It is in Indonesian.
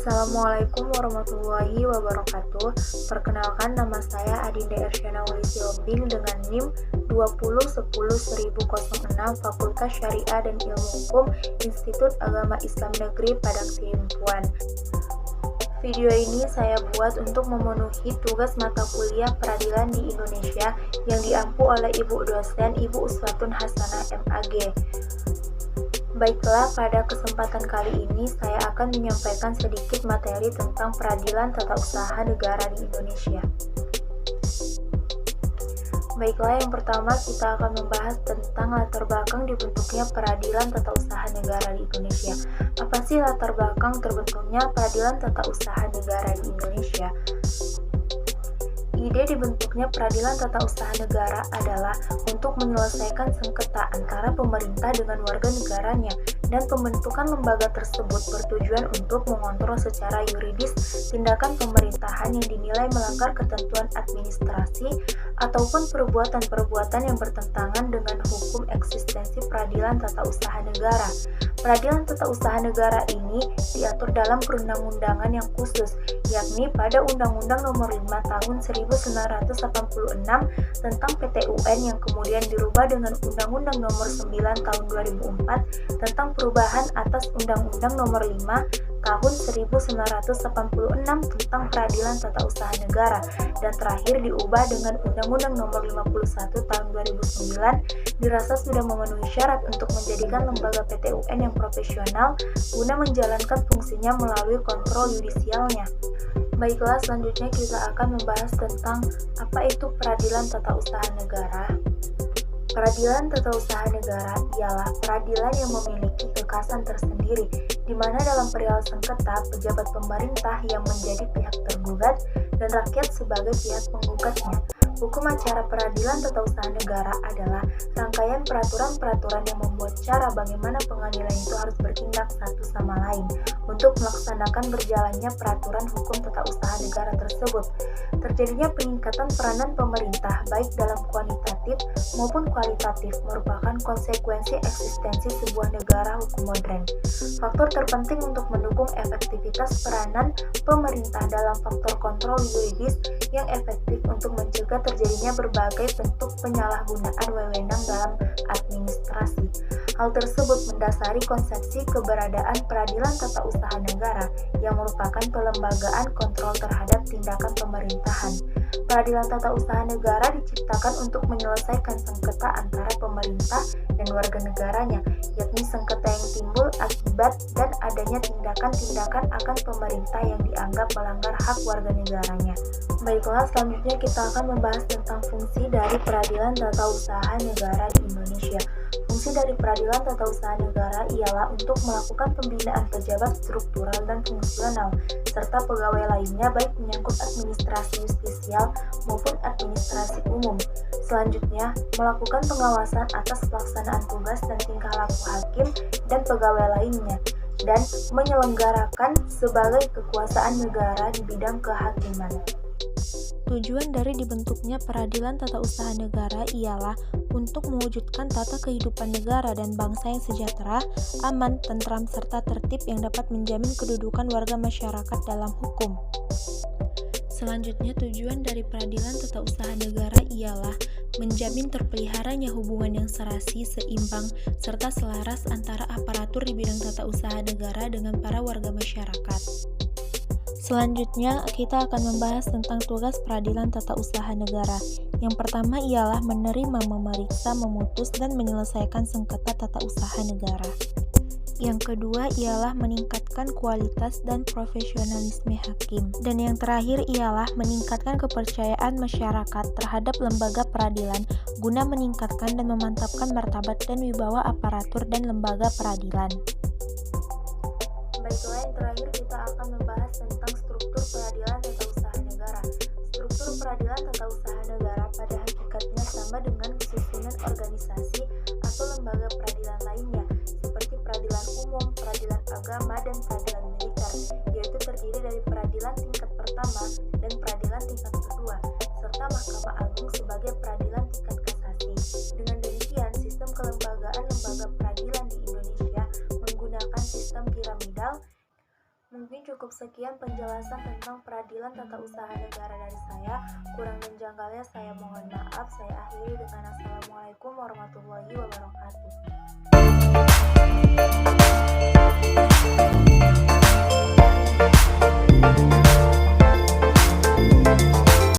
Assalamualaikum warahmatullahi wabarakatuh. Perkenalkan, nama saya Adinda Ersyana Wulisyombing dengan NIM 2010006 Fakultas Syariah dan Ilmu Hukum Institut Agama Islam Negeri Padang Sidimpuan. Video ini saya buat untuk memenuhi tugas mata kuliah peradilan di Indonesia yang diampu oleh Ibu dosen Ibu Uswatun Hasanah MAG. Baiklah, pada kesempatan kali ini saya akan menyampaikan sedikit materi tentang peradilan tata usaha negara di Indonesia. Baiklah, yang pertama kita akan membahas tentang latar belakang dibentuknya peradilan tata usaha negara di Indonesia. Apa sih latar belakang terbentuknya peradilan tata usaha negara di Indonesia? Ide dibentuknya peradilan tata usaha negara adalah untuk menyelesaikan sengketa antara pemerintah dengan warga negaranya, dan pembentukan lembaga tersebut bertujuan untuk mengontrol secara yuridis tindakan pemerintahan yang dinilai melanggar ketentuan administrasi ataupun perbuatan-perbuatan yang bertentangan dengan hukum eksistensi peradilan tata usaha negara. Peradilan tata usaha negara ini diatur dalam perundang-undangan yang khusus, yakni pada Undang-Undang Nomor 5 Tahun 1986 tentang PT-UN yang kemudian dirubah dengan Undang-Undang Nomor 9 Tahun 2004 tentang perubahan atas Undang-Undang Nomor 5 Tahun 1986 tentang Peradilan Tata Usaha Negara, dan terakhir diubah dengan Undang-Undang Nomor 51 Tahun 2009 dirasa sudah memenuhi syarat untuk menjadikan lembaga PT-UN yang profesional guna menjalankan fungsinya melalui kontrol yudisialnya. Baiklah, selanjutnya kita akan membahas tentang apa itu peradilan tata usaha negara. Peradilan tata usaha negara ialah peradilan yang memiliki kekhasan tersendiri, di mana dalam perihal sengketa, pejabat pemerintah yang menjadi pihak tergugat dan rakyat sebagai pihak penggugatnya. Hukum acara peradilan tata usaha negara adalah rangkaian peraturan-peraturan yang membuat cara bagaimana pengadilan itu harus bertindak satu sama lain untuk melaksanakan berjalannya peraturan hukum tata usaha negara tersebut. Terjadinya peningkatan peranan pemerintah baik dalam kuantitatif maupun kualitatif merupakan konsekuensi eksistensi sebuah negara hukum modern. Faktor terpenting untuk mendukung efektivitas peranan pemerintah dalam faktor kontrol yuridis yang efektif untuk mencegah terjadinya berbagai bentuk penyalahgunaan wewenang dalam administrasi. Hal tersebut mendasari konsepsi keberadaan peradilan tata usaha negara yang merupakan pelembagaan kontrol terhadap tindakan pemerintahan. Peradilan tata usaha negara diciptakan untuk menyelesaikan sengketa antara pemerintah dan warga negaranya, yakni sengketa yang timbul akibat dan adanya tindakan-tindakan akan pemerintah yang dianggap melanggar hak warga negaranya. Baiklah, selanjutnya kita akan membahas tentang fungsi dari peradilan tata usaha negara di Indonesia. Fungsi dari peradilan tata usaha negara ialah untuk melakukan pembinaan pejabat struktural dan fungsional, serta pegawai lainnya baik menyangkut administrasi justisial maupun administrasi umum. Selanjutnya, melakukan pengawasan atas pelaksanaan tugas dan tingkah laku hakim dan pegawai lainnya, dan menyelenggarakan sebagai kekuasaan negara di bidang kehakiman. Tujuan dari dibentuknya peradilan tata usaha negara ialah untuk mewujudkan tata kehidupan negara dan bangsa yang sejahtera, aman, tentram, serta tertib yang dapat menjamin kedudukan warga masyarakat dalam hukum. Selanjutnya, tujuan dari peradilan tata usaha negara ialah menjamin terpeliharanya hubungan yang serasi, seimbang, serta selaras antara aparatur di bidang tata usaha negara dengan para warga masyarakat. Selanjutnya, kita akan membahas tentang tugas peradilan tata usaha negara. Yang pertama ialah menerima, memeriksa, memutus, dan menyelesaikan sengketa tata usaha negara. Yang kedua ialah meningkatkan kualitas dan profesionalisme hakim. Dan yang terakhir ialah meningkatkan kepercayaan masyarakat terhadap lembaga peradilan guna meningkatkan dan memantapkan martabat dan wibawa aparatur dan lembaga peradilan. Baiklah, yang terakhir kita akan membahas tentang struktur peradilan tata usaha negara. Struktur peradilan tata usaha negara pada hakikatnya sama dengan susunan organisasi atau lembaga peradilan lainnya, seperti peradilan umum, peradilan agama, dan peradilan militer, yaitu terdiri dari peradilan tingkat pertama dan peradilan tingkat kedua, serta Mahkamah Agung sebagai peradilan tingkat kasasi. Dengan demikian, sistem kelembagaan lembaga peradilan di Indonesia menggunakan sistem piramidal Mungkin cukup sekian penjelasan tentang peradilan tata usaha negara dari saya. Kurang dan janggalnya saya mohon maaf. Saya akhiri dengan Assalamualaikum warahmatullahi wabarakatuh.